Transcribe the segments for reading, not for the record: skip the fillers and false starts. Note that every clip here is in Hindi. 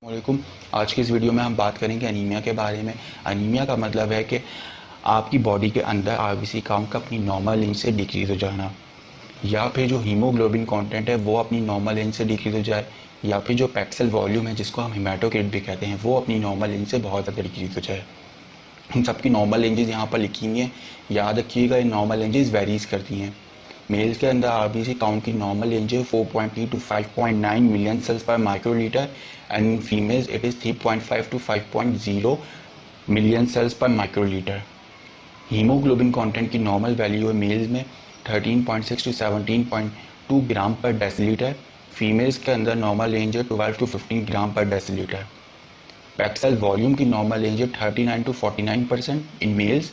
वालेकुम। आज की इस वीडियो में हम बात करेंगे अनीमिया के बारे में। अनीमिया का मतलब है कि आपकी बॉडी के अंदर आरबीसी काउंट का अपनी नॉर्मल रेंज से डिक्रीज़ हो जाना, या फिर जो हीमोग्लोबिन कंटेंट है वो अपनी नॉर्मल रेंज से डिक्रीज़ हो जाए, या फिर जो पैक्सल वॉल्यूम है जिसको हम हेमाटोक्रिट भी कहते हैं वो अपनी नॉर्मल रेंज से बहुत ज़्यादा डिक्रीज़ हो जाए। इन सबकी नॉर्मल रेंजेस यहाँ पर लिखी हुई हैं। याद रखिएगा, इन नॉर्मल रेंजेस वेरीज करती हैं। मेल्स के अंदर आरबीसी काउंट की नॉर्मल रेंज है 4.3 to 5.9 million cells per microliter, and in females it is 3.5 to 5.0 million cells per microliter. Hemoglobin content की नॉर्मल वैल्यू है मेल्स में 13.6 to 17.2 gram per decilitre. Females के अंदर नॉर्मल रेंज है 12 to 15 gram per deciliter. Packed cell volume की नॉर्मल रेंज है 39 to 49% in males,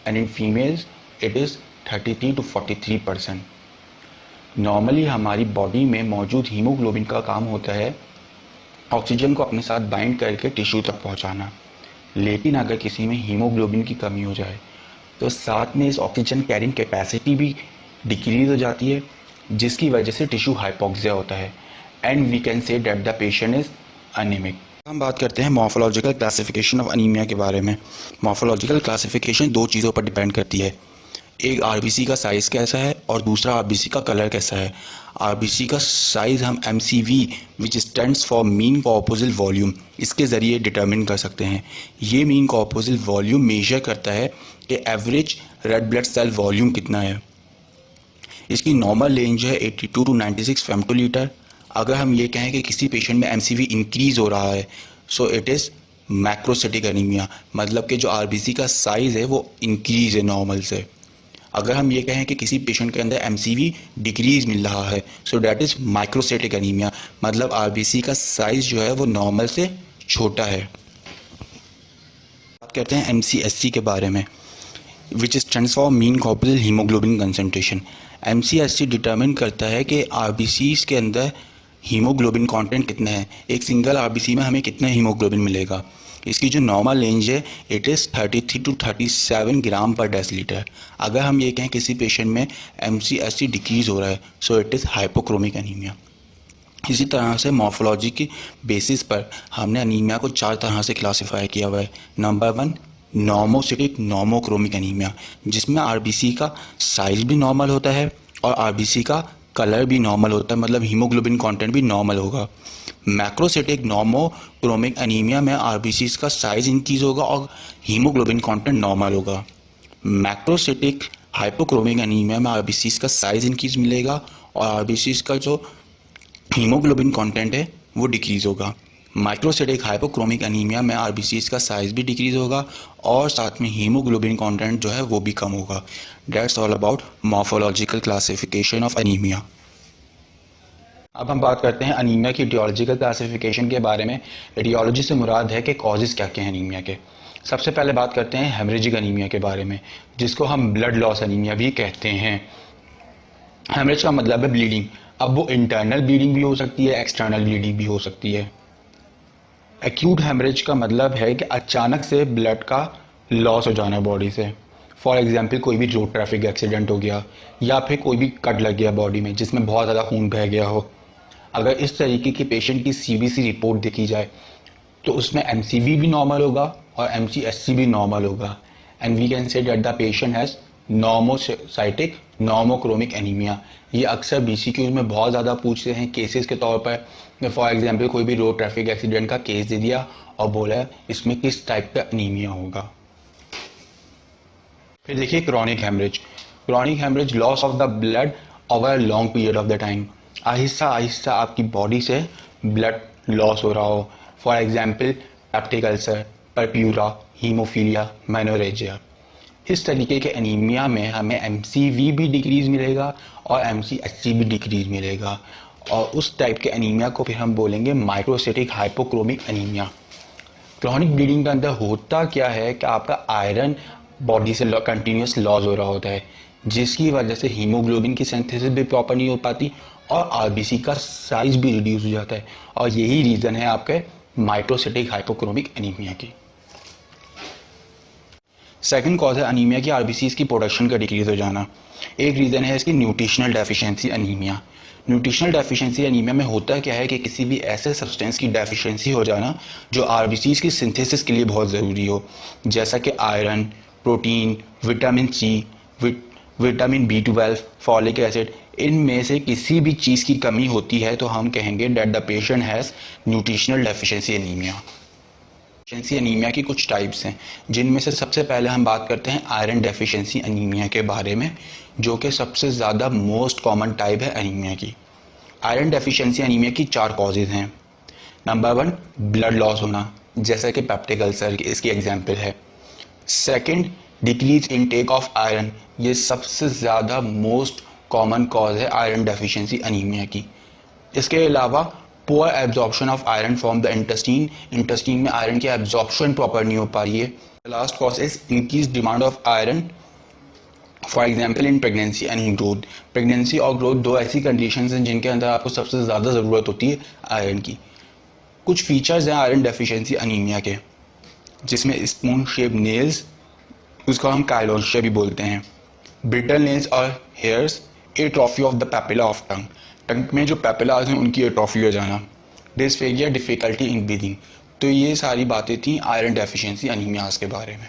and in females it is 33 to 43%। Normally हमारी बॉडी में मौजूद हीमोग्लोबिन का काम होता है ऑक्सीजन को अपने साथ बाइंड करके टिश्यू तक पहुंचाना। लेकिन अगर किसी में हीमोग्लोबिन की कमी हो जाए तो साथ में इस ऑक्सीजन कैरिंग कैपेसिटी भी डिक्रीज हो जाती है, जिसकी वजह से टिश्यू हाइपोक्सिया होता है, and we can say that the patient is anaemic. हम बात करते हैं मॉर्फोलॉजिकल क्लासिफिकेशन ऑफ अनीमिया के बारे में। मॉर्फोलॉजिकल क्लासिफिकेशन दो चीज़ों पर डिपेंड करती है, एक आरबीसी का साइज़ कैसा है और दूसरा आरबीसी का कलर कैसा है। आरबीसी का साइज़ हम MCV which stands for mean corporal volume, इसके ज़रिए डिटर्मिन कर सकते हैं। ये मीन कॉर्पोरल वॉल्यूम मेजर करता है कि average red blood cell volume कितना है। इसकी नॉर्मल रेंज है 82 टू 96 फेम्टोलीटर। अगर हम ये कहें कि किसी पेशेंट में एमसीवी इंक्रीज़ हो रहा है, so it is macrocytic anaemia, मतलब कि जो आरबीसी का साइज़ है वो इंक्रीज़ है नॉर्मल से। अगर हम ये कहें कि किसी पेशेंट के अंदर एमसीवी डिक्रीज मिल रहा है, so that is microcytic anaemia, मतलब आरबीसी का साइज़ जो है वो नॉर्मल से छोटा है। बात करते हैं एमसीएससी के बारे में, which stands for mean corporal haemoglobin concentration. MCSC determine करता है कि आरबीसीज के अंदर हीमोग्लोबिन कंटेंट कितना है, एक सिंगल आरबीसी में हमें कितना हीमोग्लोबिन मिलेगा। इसकी जो नॉर्मल रेंज है it is 33 to 37 gram per decilitre. अगर हम ये कहें किसी पेशेंट में एमसीएससी डिक्रीज़ हो रहा है, so it is hypochromic anaemia. इसी तरह से मॉर्फोलॉजी की बेसिस पर हमने अनीमिया को 4 तरह से क्लासिफाई किया हुआ है। नंबर 1, नॉर्मोसिटिक नॉर्मोक्रोमिक एनीमिया, जिसमें आरबीसी का साइज भी नॉर्मल होता है और आरबीसी का कलर भी नॉर्मल होता है, मतलब हीमोग्लोबिन कंटेंट भी नॉर्मल होगा। मैक्रोसिटिक नॉर्मोक्रोमिक एनीमिया में आरबीसी का साइज इंक्रीज होगा और हीमोग्लोबिन कंटेंट नॉर्मल होगा। मैक्रोसिटिक हाइपोक्रोमिक एनीमिया में आरबीसी का साइज इंक्रीज मिलेगा और आरबीसी का जो हीमोग्लोबिन कंटेंट है वो डिक्रीज़ होगा। माइक्रोसिटिक हाइपोक्रोमिक एनीमिया में आरबीसीज का साइज़ भी डिक्रीज़ होगा और साथ में हीमोग्लोबिन कंटेंट जो है वो भी कम होगा। That's all about morphological classification of anaemia. अब हम बात करते हैं अनीमिया की एटियोलॉजिकल क्लासिफिकेशन के बारे में। एटियोलॉजी से मुराद है कि कॉजेज़ क्या क्या हैं अनीमिया के। सबसे पहले बात करते हैं हेमरेजिक अनीमिया के बारे में, जिसको हम ब्लड लॉस अनीमिया भी कहते हैं। हेमरेज का मतलब है ब्लीडिंग। अब वो इंटरनल ब्लीडिंग भी हो सकती है, एक्सटर्नल ब्लीडिंग भी हो सकती है। एक्यूट हेमरेज का मतलब है कि अचानक से ब्लड का लॉस हो जाना बॉडी से। फॉर एग्जांपल कोई भी रोड ट्रैफिक एक्सीडेंट हो गया या फिर कोई भी कट लग गया बॉडी में जिसमें बहुत ज़्यादा खून बह गया हो। अगर इस तरीके की पेशेंट की सीबीसी रिपोर्ट देखी जाए तो उसमें एमसीवी भी नॉर्मल होगा और एमसीएससी भी नॉर्मल होगा, and we can say that the patient has normocytic normochromic anemia. ये अक्सर बीसीक्यूज में बहुत ज़्यादा पूछते हैं केसेस के तौर पर। फॉर एग्जांपल कोई भी रोड ट्रैफिक एक्सीडेंट का केस दे दिया और बोला इसमें किस टाइप का एनीमिया होगा। फिर देखिए chronic hemorrhage. Chronic hemorrhage loss of the blood over a long period of the time. आहिस्ता आहिस्ता आपकी बॉडी से ब्लड लॉस हो रहा हो। For example peptic ulcer, purpura, haemophilia, menorrhagia. इस तरीके के एनीमिया में हमें एमसीवी भी डिक्रीज़ मिलेगा और एमसीएचसी भी डिक्रीज़ मिलेगा, और उस टाइप के एनीमिया को फिर हम बोलेंगे microcytic hypochromic anaemia. Chronic bleeding के अंदर होता क्या है कि आपका आयरन बॉडी से कंटिन्यूस लॉस हो रहा होता है, जिसकी वजह से हीमोग्लोबिन की सिंथेसिस भी प्रॉपर नहीं हो पाती और आरबीसी का साइज भी रिड्यूस हो जाता है, और यही रीज़न है आपके माइक्रोसिटिक हाइपोक्रोमिक एनीमिया की। सेकंड कॉज है अनीमिया की आरबीसीज की प्रोडक्शन का डिक्रीज हो जाना। एक रीज़न है इसकी nutritional deficiency anaemia. Nutritional deficiency anaemia में होता क्या है कि किसी भी ऐसे सब्सटेंस की डेफिशिएंसी हो जाना जो आरबीसीज की सिंथेसिस के लिए बहुत ज़रूरी हो, जैसा कि iron, protein, vitamin C, vitamin B12, folic acid. इनमें से किसी भी चीज़ की कमी होती है तो हम कहेंगे that the patient has nutritional deficiency anaemia. Deficiency anaemia की कुछ टाइप्स हैं, जिनमें से सबसे पहले हम बात करते हैं आयरन डेफिशिएंसी एनीमिया के बारे में, जो कि सबसे ज़्यादा मोस्ट कॉमन टाइप है एनीमिया की। आयरन डेफिशिएंसी एनीमिया की 4 कॉजेज़ हैं। नंबर 1, ब्लड लॉस होना, जैसा कि पेप्टिक अल्सर इसकी एग्जांपल है। Second, decrease intake of iron, ये सबसे ज़्यादा मोस्ट कॉमन कॉज है आयरन डेफिशिएंसी एनीमिया की। इसके अलावा poor absorption of iron from the intestine में आयरन की एब्जॉर्प्शन प्रॉपर नहीं हो पा रही है। Last cause is increase demand of iron, for example in pregnancy and in growth. Pregnancy और ग्रोथ दो ऐसी कंडीशंस हैं जिनके अंदर आपको सबसे ज़्यादा ज़रूरत होती है आयरन की। कुछ फीचर्स हैं आयरन डेफिशिएंसी एनीमिया के, जिसमें स्पून शेप नेल्स, उसको हम काइलोशिया भी बोलते हैं, ब्रिटल नेल्स और hairs, atrophy of the papilla of tongue, tongue में जो पेपिलाज हैं उनकी एट्रोफी हो जाना, डिस्फेगिया, डिफिकल्टी इन ब्रीदिंग। तो ये सारी बातें थी आयरन डेफिशिएंसी एनीमियाज के बारे में।